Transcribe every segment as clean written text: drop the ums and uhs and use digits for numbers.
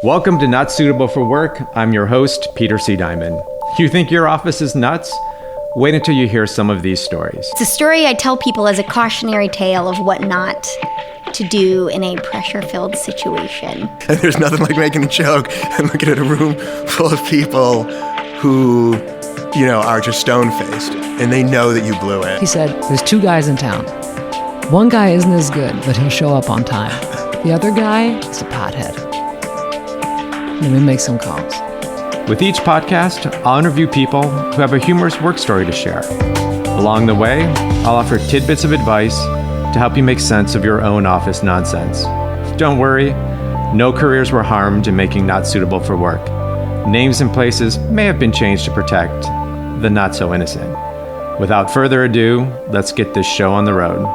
Welcome to Not Suitable for Work. I'm your host, Peter C. Diamond. You think your office is nuts? Wait until you hear some of these stories. It's a story I tell people as a cautionary tale of what not to do in a pressure-filled situation. And there's nothing like making a joke and looking at a room full of people who, are just stone-faced, and they know that you blew it. He said, there's two guys in town. One guy isn't as good, but he'll show up on time. The other guy is a pothead. Let me make some calls. With each podcast, I'll interview people who have a humorous work story to share. Along the way, I'll offer tidbits of advice to help you make sense of your own office nonsense. Don't worry, no careers were harmed in making Not Suitable for Work. Names and places may have been changed to protect the not so innocent. Without further ado, let's get this show on the road.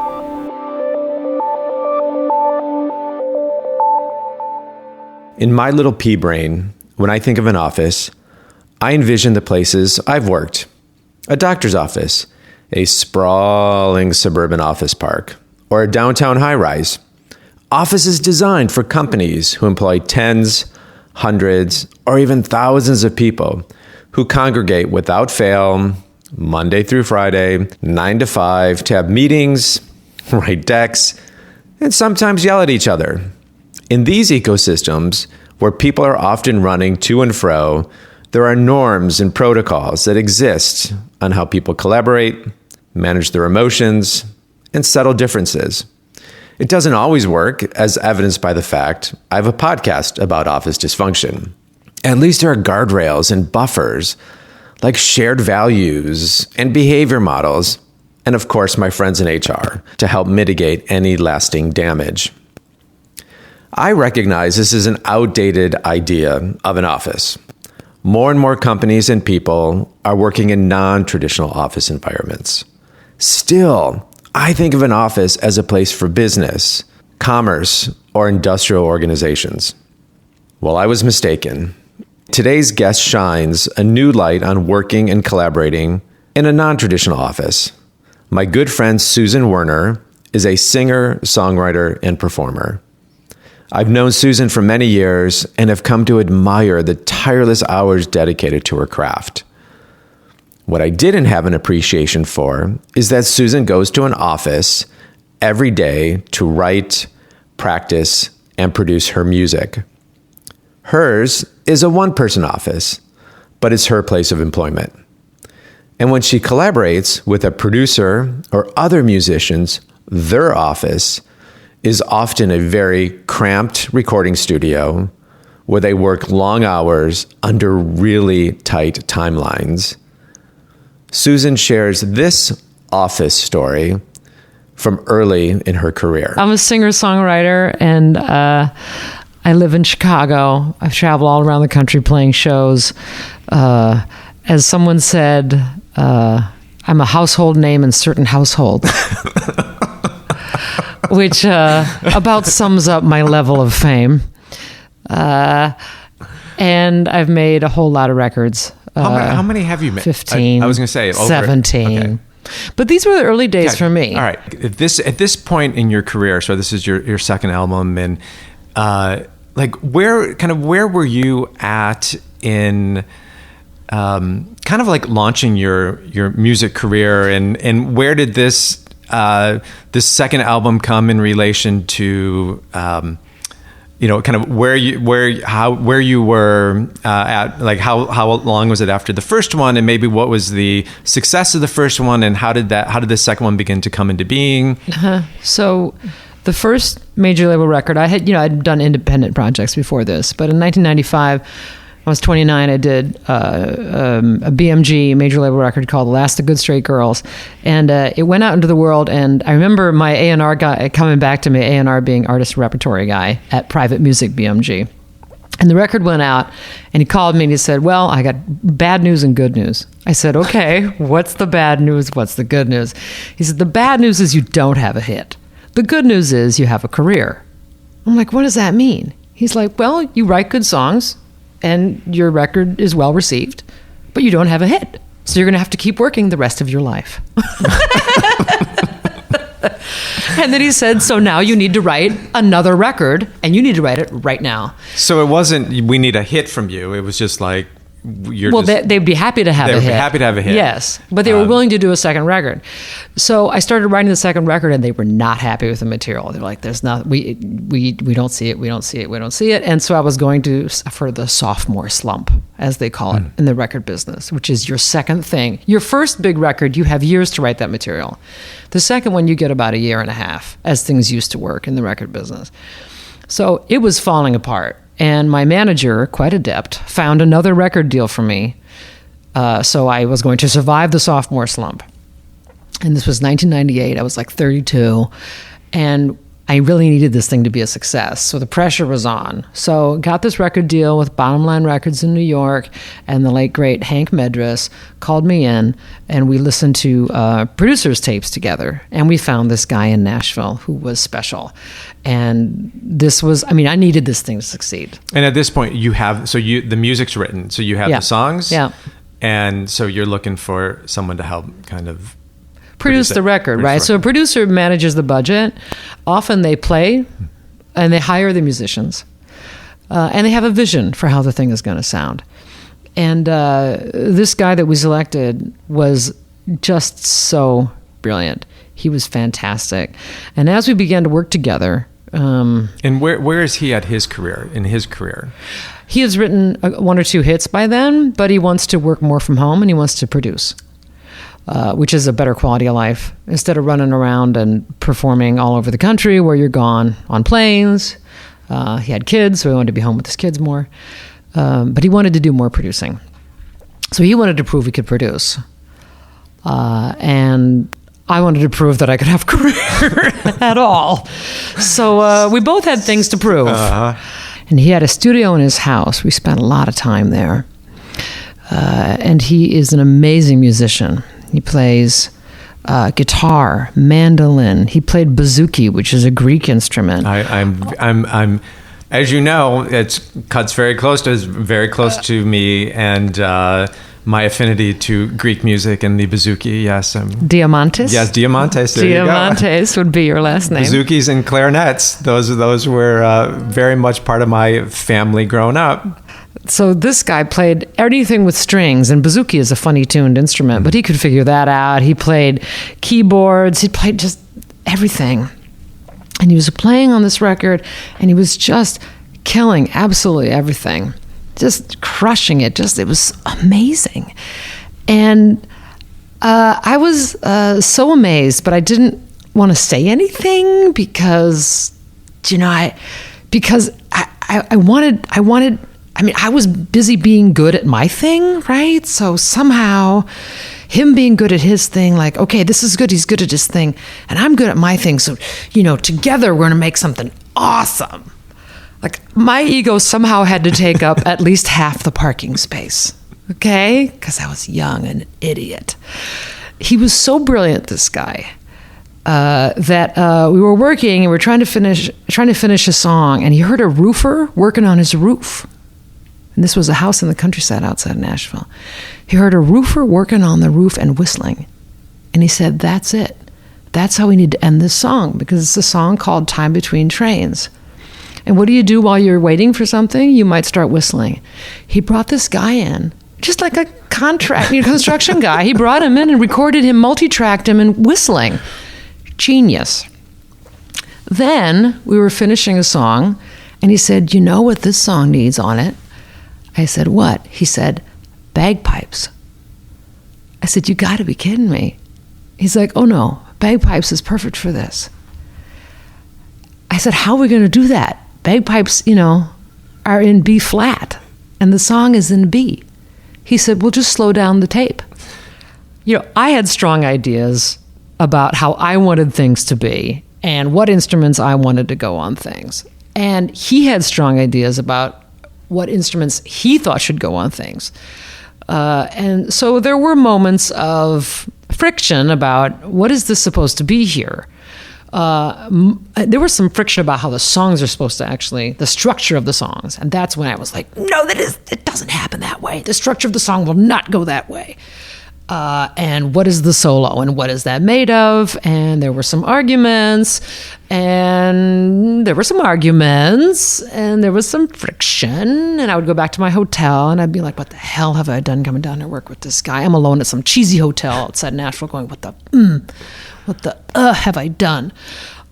In my little pea brain, when I think of an office, I envision the places I've worked. A doctor's office, a sprawling suburban office park, or a downtown high-rise. Offices designed for companies who employ tens, hundreds, or even thousands of people who congregate without fail, Monday through Friday, 9 to 5, to have meetings, write decks, and sometimes yell at each other. In these ecosystems, where people are often running to and fro, there are norms and protocols that exist on how people collaborate, manage their emotions, and settle differences. It doesn't always work, as evidenced by the fact I have a podcast about office dysfunction. At least there are guardrails and buffers, like shared values and behavior models, and of course my friends in HR, to help mitigate any lasting damage. I recognize this is an outdated idea of an office. More and more companies and people are working in non-traditional office environments. Still, I think of an office as a place for business, commerce, or industrial organizations. Well, I was mistaken. Today's guest shines a new light on working and collaborating in a non-traditional office. My good friend Susan Werner is a singer, songwriter, and performer. I've known Susan for many years and have come to admire the tireless hours dedicated to her craft. What I didn't have an appreciation for is that Susan goes to an office every day to write, practice, and produce her music. Hers is a one-person office, but it's her place of employment. And when she collaborates with a producer or other musicians, their office is often a very cramped recording studio where they work long hours under really tight timelines. Susan shares this office story from early in her career. I'm a singer-songwriter, and I live in Chicago. I've traveled all around the country playing shows. As someone said, I'm a household name in certain households. Which about sums up my level of fame. And I've made a whole lot of records. How many have you made? 15. I was going to say over 17. Okay. But these were the early days for me. All right. At this point in your career, so this is your second album, and where were you at in kind of like launching your music career, and where did this second album come in relation to kind of where you were at, like how long was it after the first one, and maybe what was the success of the first one, and how did the second one begin to come into being? So the first major label record I'd done independent projects before this, but in 1995 I was 29. I did a BMG major label record called The Last of Good Straight Girls. And it went out into the world. And I remember my A&R guy coming back to me, A&R being artist repertory guy at Private Music BMG. And the record went out, and he called me and he said, well, I got bad news and good news. I said, okay, what's the bad news? What's the good news? He said, the bad news is you don't have a hit. The good news is you have a career. I'm like, what does that mean? He's like, well, you write good songs, and your record is well received, but you don't have a hit. So you're going to have to keep working the rest of your life. And then he said, so now you need to write another record, and you need to write it right now. So it wasn't, we need a hit from you. It was just like, they'd be happy to have a hit. They'd be happy to have a hit. Yes, but they were willing to do a second record. So I started writing the second record, and they were not happy with the material. They're like, "There's not, we don't see it, we don't see it, we don't see it." And so I was going to suffer the sophomore slump, as they call it in the record business, which is your second thing. Your first big record, you have years to write that material. The second one, you get about a year and a half, as things used to work in the record business. So it was falling apart. And my manager, quite adept, found another record deal for me. So I was going to survive the sophomore slump. And this was 1998. I was like 32. And I really needed this thing to be a success. So the pressure was on. So got this record deal with Bottom Line Records in New York. And the late, great Hank Medras called me in. And we listened to producers' tapes together. And we found this guy in Nashville who was special. And this was, I needed this thing to succeed. And at this point, the music's written. So you have the songs. Yeah. And so you're looking for someone to help kind of produce the record, right? So a producer manages the budget. Often they play and they hire the musicians. And they have a vision for how the thing is going to sound. And this guy that we selected was just so brilliant. He was fantastic. And as we began to work together... and where is he at in his career? He has written one or two hits by then, but he wants to work more from home and he wants to produce. Which is a better quality of life. Instead of running around and performing all over the country where you're gone on planes. He had kids, so he wanted to be home with his kids more. But he wanted to do more producing. So he wanted to prove he could produce. And I wanted to prove that I could have a career at all. So we both had things to prove. And he had a studio in his house. We spent a lot of time there. And he is an amazing musician. He plays guitar, mandolin. He played bouzouki, which is a Greek instrument. I'm as you know, it cuts very close to me and my affinity to Greek music and the bouzouki. Yes, Diamantes. Yes, Diamantes. There Diamantes would be your last name. Bouzoukis and clarinets. Those were very much part of my family growing up. So this guy played anything with strings, and bouzouki is a funny tuned instrument, but he could figure that out. He played keyboards. He played just everything. And he was playing on this record, and he was just killing absolutely everything, just crushing it. It was amazing. And I was so amazed, but I didn't want to say anything because I was busy being good at my thing, right? So somehow him being good at his thing, like, okay, this is good, he's good at his thing, and I'm good at my thing, so, together we're going to make something awesome. Like, my ego somehow had to take up at least half the parking space, okay? Because I was young and an idiot. He was so brilliant, this guy, that we were working and we were trying to finish a song, and he heard a roofer working on his roof. And this was a house in the countryside outside Nashville. He heard a roofer working on the roof and whistling. And he said, that's it. That's how we need to end this song, because it's a song called Time Between Trains. And what do you do while you're waiting for something? You might start whistling. He brought this guy in, just like a construction guy. He brought him in and recorded him, multi-tracked him, and whistling. Genius. Then we were finishing a song, and he said, you know what this song needs on it? I said, what? He said, bagpipes. I said, you got to be kidding me. He's like, oh no, bagpipes is perfect for this. I said, how are we going to do that? Bagpipes, are in B flat, and the song is in B. He said, well, just slow down the tape. I had strong ideas about how I wanted things to be and what instruments I wanted to go on things. And he had strong ideas about what instruments he thought should go on things. And so there were moments of friction about what is this supposed to be here? There was some friction about how the songs are supposed to the structure of the songs. And that's when I was like, no, it doesn't happen that way. The structure of the song will not go that way. and what is the solo and what is that made of? And there were some arguments, and there was some friction, and I would go back to my hotel and I'd be like, what the hell have I done coming down to work with this guy? I'm alone at some cheesy hotel outside Nashville going, what the have I done?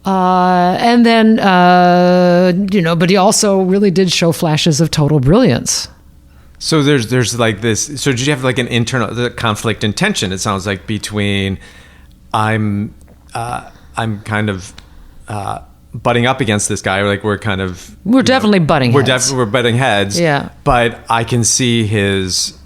And then, but he also really did show flashes of total brilliance. So there's like this. So did you have like an internal conflict and tension? It sounds like between I'm kind of butting up against this guy. Like we're definitely butting heads. We're butting heads. Yeah. But I can see his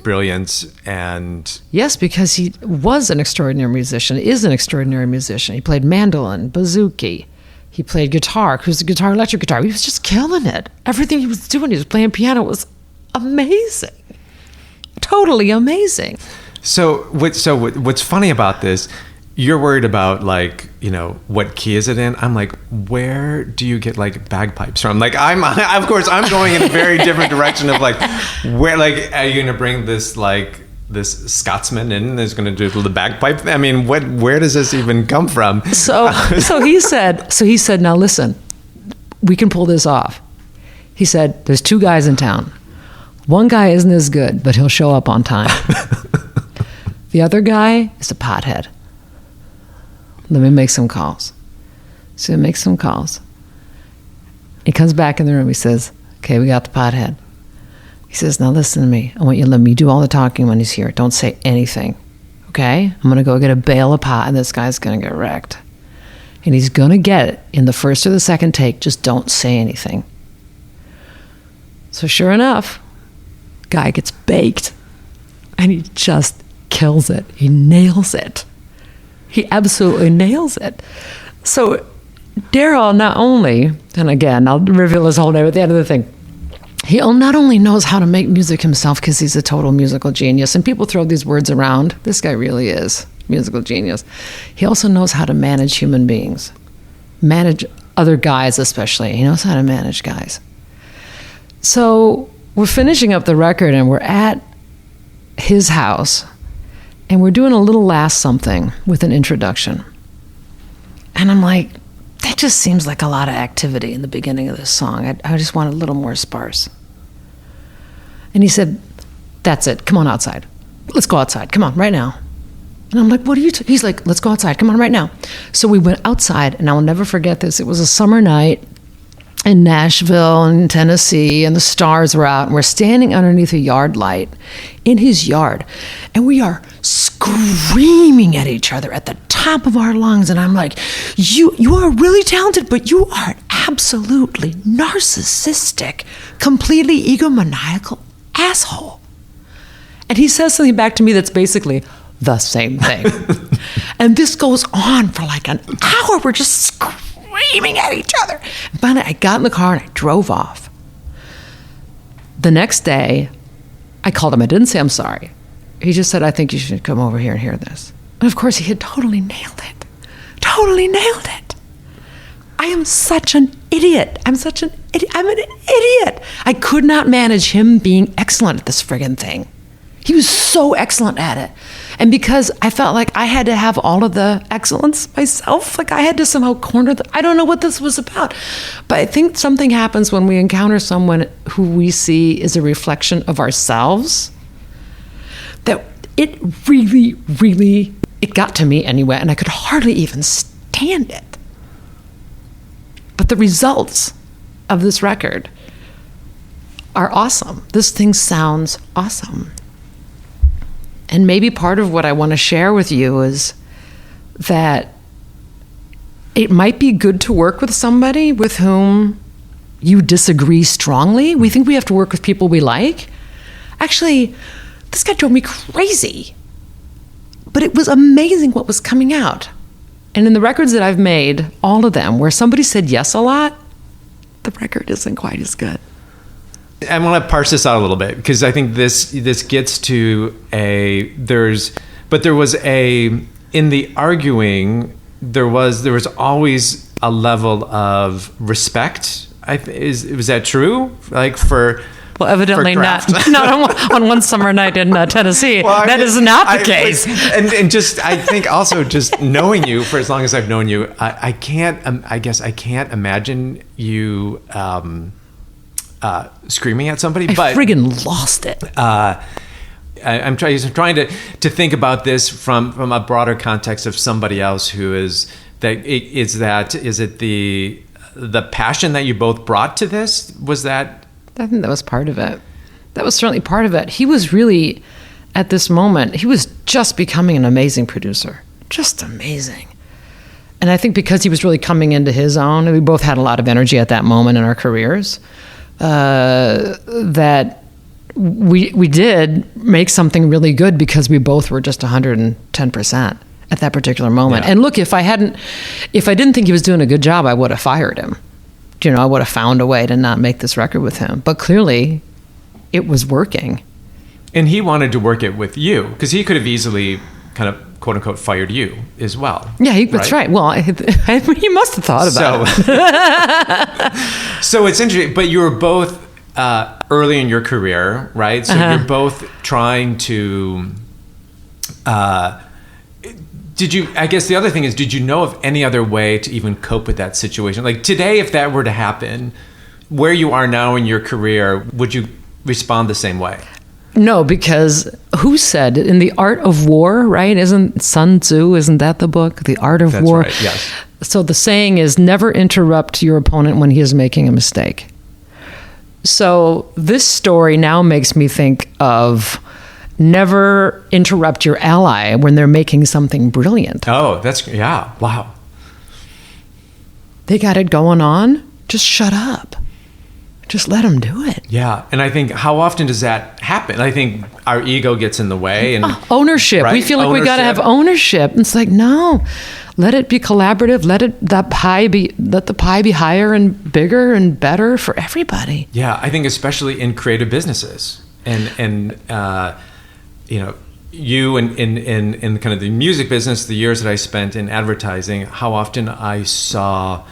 brilliance and yes, because he was an extraordinary musician. Is an extraordinary musician. He played mandolin, bouzouki. He played guitar, acoustic guitar, electric guitar. He was just killing it. Everything he was doing, he was playing piano, was amazing, totally amazing. So what's funny about this? You're worried about like what key is it in? I'm like, where do you get like bagpipes from? Like of course I'm going in a very different direction of like where like are you gonna bring this Scotsman in that's gonna do the bagpipe? I mean, where does this even come from? So he said, now listen, we can pull this off. He said, there's two guys in town. One guy isn't as good, but he'll show up on time. The other guy is a pothead. Let me make some calls. So he makes some calls. He comes back in the room. He says, okay, we got the pothead. He says, now listen to me. I want you to let me do all the talking when he's here. Don't say anything. Okay? I'm going to go get a bale of pot, and this guy's going to get wrecked. And he's going to get it in the first or the second take. Just don't say anything. So sure enough, guy gets baked. And he just kills it. He nails it. He absolutely nails it. So Daryl not only, and again, I'll reveal his whole name at the end of the thing, he not only knows how to make music himself because he's a total musical genius, and people throw these words around. This guy really is musical genius. He also knows how to manage human beings, manage other guys especially. He knows how to manage guys. So we're finishing up the record, and we're at his house, and we're doing a little last something with an introduction. And I'm like, that just seems like a lot of activity in the beginning of this song. I just want a little more sparse. And he said, that's it. Come on outside. Let's go outside. Come on, right now. And I'm like, what are you... He's like, let's go outside. Come on, right now. So we went outside, and I'll never forget this. It was a summer night in Nashville and Tennessee, and the stars were out, and we're standing underneath a yard light in his yard, and we are screaming at each other at the top of our lungs. And I'm like, you are really talented, but you are an absolutely narcissistic, completely egomaniacal asshole. And he says something back to me that's basically the same thing. And this goes on for like an hour. We're just screaming at each other. And finally, I got in the car and I drove off. The next day, I called him. I didn't say I'm sorry. He just said, I think you should come over here and hear this. And of course, he had totally nailed it. Totally nailed it. I am such an idiot. I'm such an idiot. I'm an idiot. I could not manage him being excellent at this friggin' thing. He was so excellent at it. And because I felt like I had to have all of the excellence myself, like I had to somehow corner I don't know what this was about. But I think something happens when we encounter someone who we see is a reflection of ourselves, that it really, really, it got to me anyway, and I could hardly even stand it. But the results of this record are awesome. This thing sounds awesome. And maybe part of what I want to share with you is that it might be good to work with somebody with whom you disagree strongly. We think we have to work with people we like. Actually, this guy drove me crazy. But it was amazing what was coming out. And in the records that I've made, all of them, where somebody said yes a lot, the record isn't quite as good. I want to parse this out a little bit, because I think this gets to in the arguing, there was always a level of respect. Was that true? Like for Well, evidently not on one summer night in Tennessee. Well, that is not the case. And just, I think also just knowing you for as long as I've known you, I can't, I guess I can't imagine you screaming at somebody. But friggin' lost it. I'm trying to think about this from a broader context of somebody else who is is it the passion that you both brought to this? Was that? I think that was part of it. That was certainly part of it. He was really, at this moment, he was just becoming an amazing producer. Just amazing. And I think because he was really coming into his own, and we both had a lot of energy at that moment in our careers, that we did make something really good because we both were just 110% at that particular moment. Yeah. And look, if I didn't think he was doing a good job, I would have fired him. I would have found a way to not make this record with him. But clearly, it was working. And he wanted to work it with you because he could have easily kind of quote unquote fired you as well. Yeah, that's right. Well, he must have thought about it. So it's interesting, but you were both early in your career, right? So you're both trying to. I guess the other thing is, did you know of any other way to even cope with that situation? Like today, if that were to happen, where you are now in your career, would you respond the same way? No, because who said in The Art of War, right? Isn't Sun Tzu, isn't that the book? The Art of War. That's right, yes. So the saying is never interrupt your opponent when he is making a mistake. So this story now makes me think of never interrupt your ally when they're making something brilliant. Oh, wow. They got it going on. Just shut up. Just let them do it. Yeah, and I think how often does that happen? I think our ego gets in the way. And ownership. Right? We feel like we got to have ownership. It's like, no, let it be collaborative. Let the pie be higher and bigger and better for everybody. Yeah, I think especially in creative businesses and you in kind of the music business, the years that I spent in advertising, how often I saw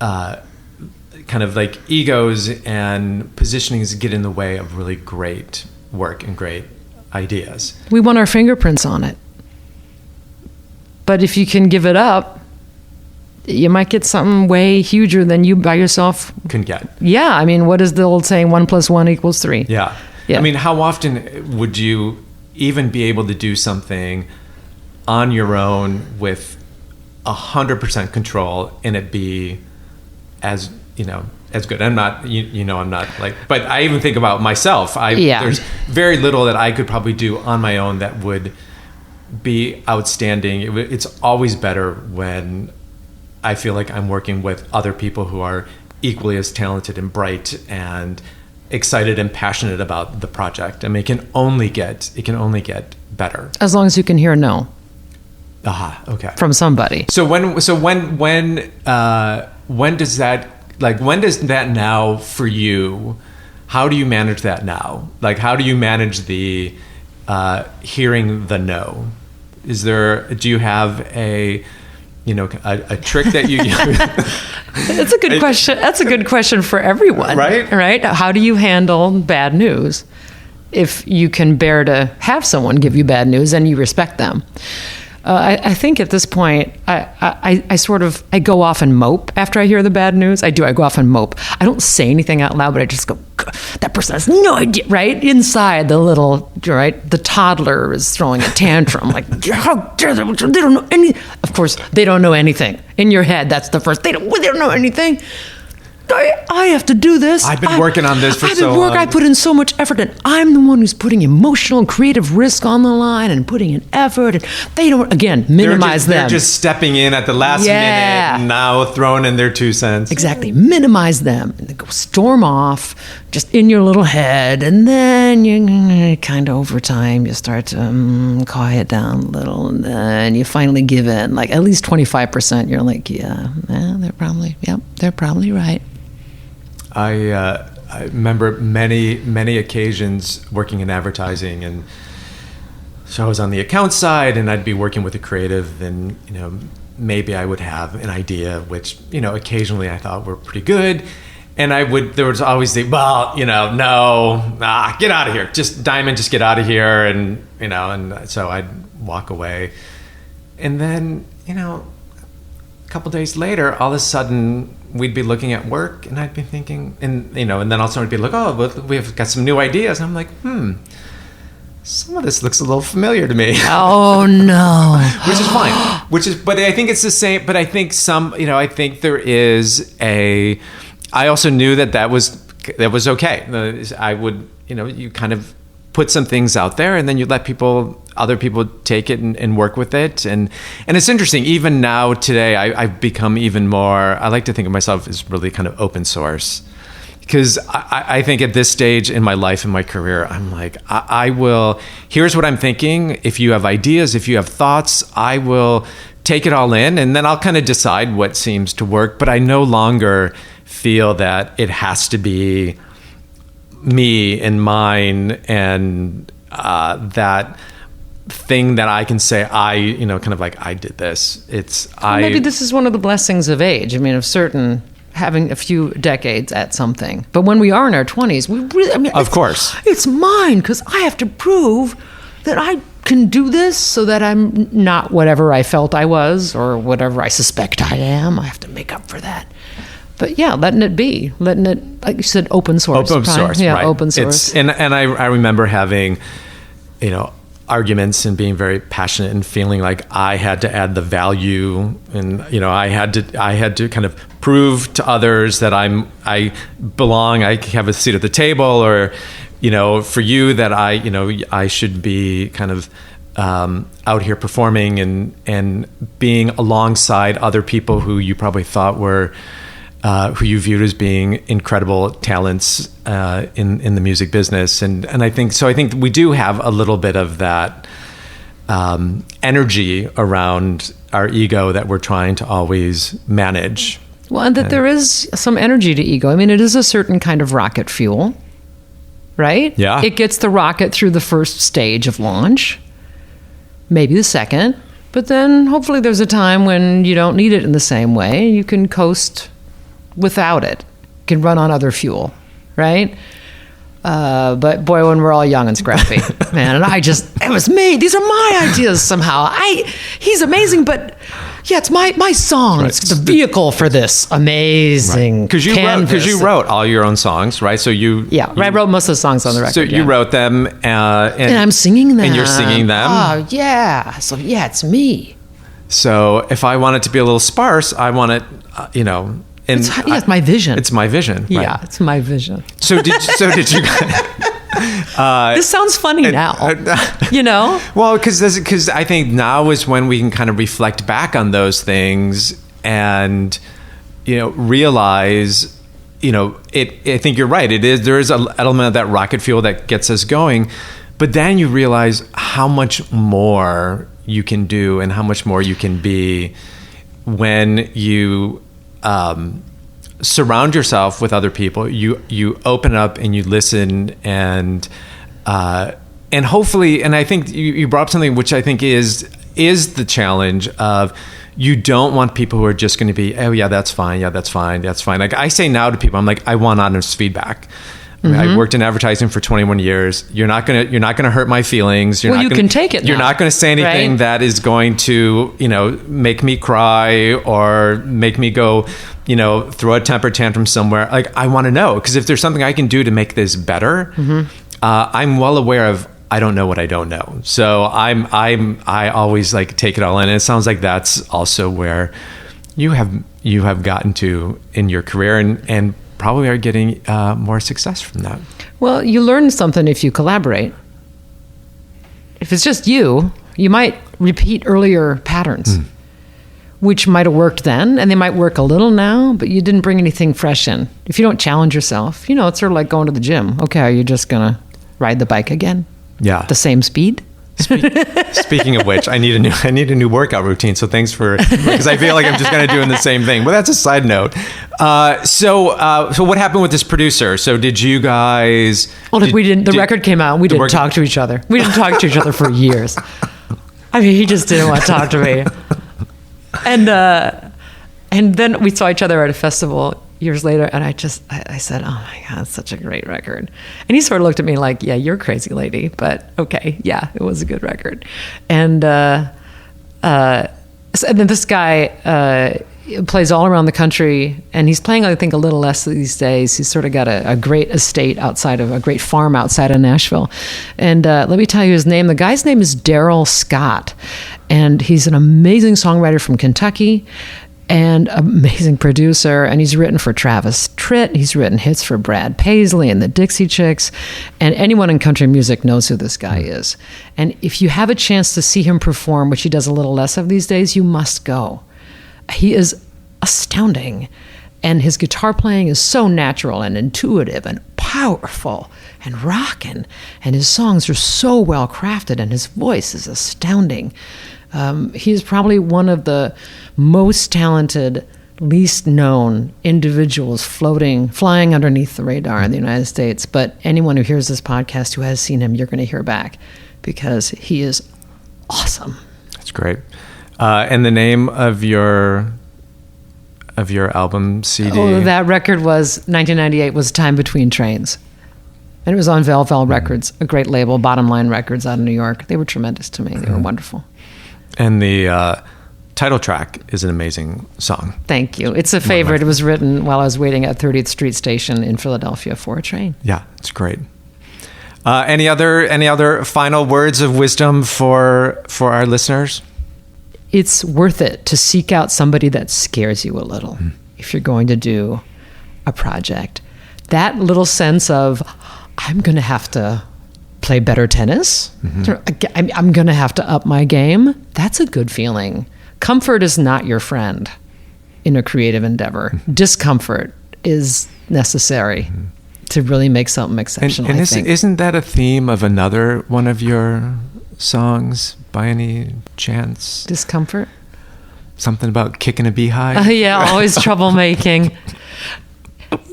kind of like egos and positionings get in the way of really great work and great ideas. We want our fingerprints on it. But if you can give it up, you might get something way huger than you by yourself can get. Yeah, I mean, what is the old saying, 1 + 1 = 3? Yeah. I mean, how often would you even be able to do something on your own with 100% control and it be as good? I'm not, I'm not like, but I even think about myself. There's very little that I could probably do on my own that would be outstanding. It's always better when I feel like I'm working with other people who are equally as talented and bright and excited and passionate about the project. I mean, it can only get better. As long as you can hear no. Okay. From somebody. So when does that now for you, how do you manage that now? Like, how do you manage the hearing the no? Do you have a trick that you That's a good question. That's a good question for everyone. Right? How do you handle bad news? If you can bear to have someone give you bad news and you respect them. I think at this point, I go off and mope after I hear the bad news. I go off and mope. I don't say anything out loud, but I just go, that person has no idea, right? Inside the toddler is throwing a tantrum. Like, how dare they don't know any. Of course, they don't know anything. In your head, that's the first, they don't know anything. I have to do this. I've been working on this for so long. I put in so much effort, and I'm the one who's putting emotional and creative risk on the line and putting in effort. And they don't, again, minimize them. They're just stepping in at the last minute and now throwing in their 2 cents. Exactly. Minimize them. And they go storm off just in your little head. And then you kind of over time, you start to quiet down a little. And then you finally give in. Like at least 25%, you're like, they're probably right. I remember many occasions working in advertising, and so I was on the account side, and I'd be working with a creative, and maybe I would have an idea which occasionally I thought were pretty good, there was always no, get out of here. Just get out of here. And so I'd walk away. And then, a couple days later, all of a sudden we'd be looking at work and I'd be thinking, and then also I'd be like, oh, but we've got some new ideas. And I'm like, some of this looks a little familiar to me. Oh no. Which is fine. But I think it's the same, but I think I think there is I also knew that was okay. I would, you kind of put some things out there and then you let other people take it and work with it. And it's interesting, even now today, I've become even more, I like to think of myself as really kind of open source. Because I think at this stage in my life, in my career, I'm like, I will, here's what I'm thinking. If you have ideas, if you have thoughts, I will take it all in and then I'll kind of decide what seems to work. But I no longer feel that it has to be me and mine and that thing that I can say, I did this. Maybe this is one of the blessings of age. I mean, having a few decades at something. But when we are in our 20s, we really, of course, it's mine because I have to prove that I can do this so that I'm not whatever I felt I was or whatever I suspect I am. I have to make up for that. But yeah, letting it, like you said, open source. Open source, yeah, right. Open source. And I remember having, arguments and being very passionate and feeling like I had to add the value and I had to kind of prove to others that I belong, I have a seat at the table, or for you that I should be kind of out here performing and being alongside other people who you probably thought were who you viewed as being incredible talents in the music business, and I think we do have a little bit of that energy around our ego that we're trying to always manage. Well, and that there is some energy to ego. I mean, it is a certain kind of rocket fuel, right? Yeah. It gets the rocket through the first stage of launch, maybe the second, but then hopefully there's a time when you don't need it in the same way. You can coast without it, can run on other fuel, right? But boy, when we're all young and scrappy, man, and it was me. These are my ideas somehow. He's amazing, but yeah, it's my song. Right. It's the vehicle for this amazing because you wrote all your own songs, right? So I wrote most of the songs on the record. So you wrote them, and I'm singing them, and you're singing them. Oh yeah, so yeah, it's me. So if I want it to be a little sparse, I want it, it's my vision. It's my vision. Right? Yeah, it's my vision. So did you? This sounds funny now. Well, because I think now is when we can kind of reflect back on those things and realize. I think you're right. There is an element of that rocket fuel that gets us going, but then you realize how much more you can do and how much more you can be when you surround yourself with other people. You open up and you listen and hopefully, and I think you brought up something which I think is the challenge of, you don't want people who are just going to be, oh yeah, that's fine. Yeah, that's fine. That's fine. Like I say now to people, I'm like, I want honest feedback. I worked in advertising for 21 years. You're not gonna hurt my feelings. You can take it. You're not gonna say anything that is going to, make me cry or make me go, throw a temper tantrum somewhere. Like I want to know, because if there's something I can do to make this better, I'm well aware of. I don't know what I don't know. So I always like take it all in. And it sounds like that's also where you have gotten to in your career and probably are getting more success from that. Well, you learn something if you collaborate. If it's just you might repeat earlier patterns, which might have worked then, and they might work a little now, but you didn't bring anything fresh in. If you don't challenge yourself, it's sort of like going to the gym. Okay, are you just going to ride the bike again? Yeah. The same speed? Speaking of which, I need a new workout routine. So thanks because I feel like I'm just kind of doing the same thing. But that's a side note. So what happened with this producer? So did you guys? Well, we didn't. The record came out. We didn't talk to each other. We didn't talk to each other for years. I mean, he just didn't want to talk to me. And then we saw each other at a festival years later, and I said, "Oh my God, it's such a great record." And he sort of looked at me like, "Yeah, you're crazy, lady, but okay, yeah, it was a good record." And and then this guy plays all around the country, and he's playing, I think, a little less these days. He's sort of got a great estate a great farm outside of Nashville. And let me tell you his name. The guy's name is Daryl Scott, and he's an amazing songwriter from Kentucky and amazing producer. And he's written for Travis Tritt. He's written hits for Brad Paisley and the Dixie Chicks. And anyone in country music knows who this guy is. And if you have a chance to see him perform, which he does a little less of these days, you must go. He is astounding, and his guitar playing is so natural and intuitive and powerful and rockin', and his songs are so well crafted, and his voice is astounding. He is probably one of the most talented, least known individuals flying underneath the radar in the United States. But anyone who hears this podcast who has seen him, you're going to hear back, because he is awesome. That's great. And the name of your album CD? Oh, that record was 1998. Was Time Between Trains, and it was on Velvel Records, a great label, Bottom Line Records out of New York. They were tremendous to me. They were wonderful. And the title track is an amazing song. Thank you. It's a favorite. It was written while I was waiting at 30th Street Station in Philadelphia for a train. Yeah, it's great. Any other final words of wisdom for our listeners? It's worth it to seek out somebody that scares you a little if you're going to do a project. That little sense of, I'm going to have to play better tennis. I'm going to have to up my game. That's a good feeling. Comfort is not your friend in a creative endeavor. Discomfort is necessary to really make something exceptional. And I think. Isn't that a theme of another one of your songs by any chance? Discomfort? Something about kicking a beehive? Yeah, always troublemaking.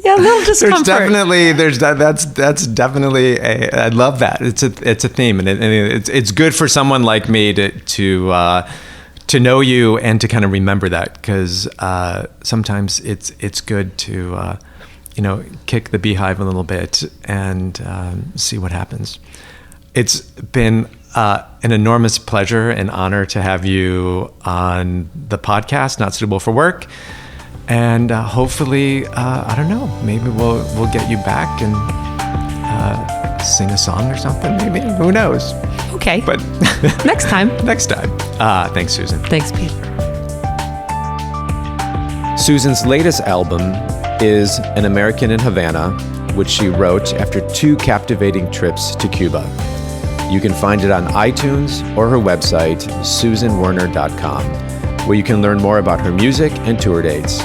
Yeah, a little discomfort. That's definitely I love that. It's a theme, and it's good for someone like me to know you and to kind of remember that, because sometimes it's good to kick the beehive a little bit and see what happens. It's been an enormous pleasure and honor to have you on the podcast, Not Suitable for Work. And hopefully, I don't know, maybe we'll get you back and sing a song or something, maybe. Who knows? Okay. But next time. Next time. Thanks, Susan. Thanks, Pete. Susan's latest album is An American in Havana, which she wrote after 2 captivating trips to Cuba. You can find it on iTunes or her website, susanwerner.com, where you can learn more about her music and tour dates.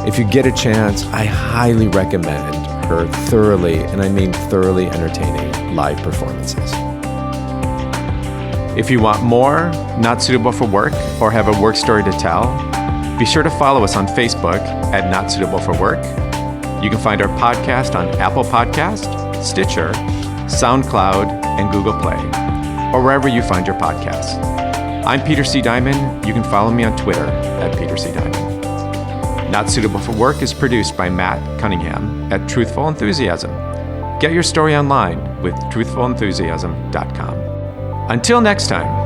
If you get a chance, I highly recommend her thoroughly, and I mean thoroughly, entertaining live performances. If you want more Not Suitable for Work or have a work story to tell, be sure to follow us on Facebook at Not Suitable for Work. You can find our podcast on Apple Podcast, Stitcher, SoundCloud, and Google Play, or wherever you find your podcasts. I'm Peter C. Diamond. You can follow me on Twitter at Peter C. Diamond. Not Suitable for Work is produced by Matt Cunningham at Truthful Enthusiasm. Get your story online with truthfulenthusiasm.com. Until next time.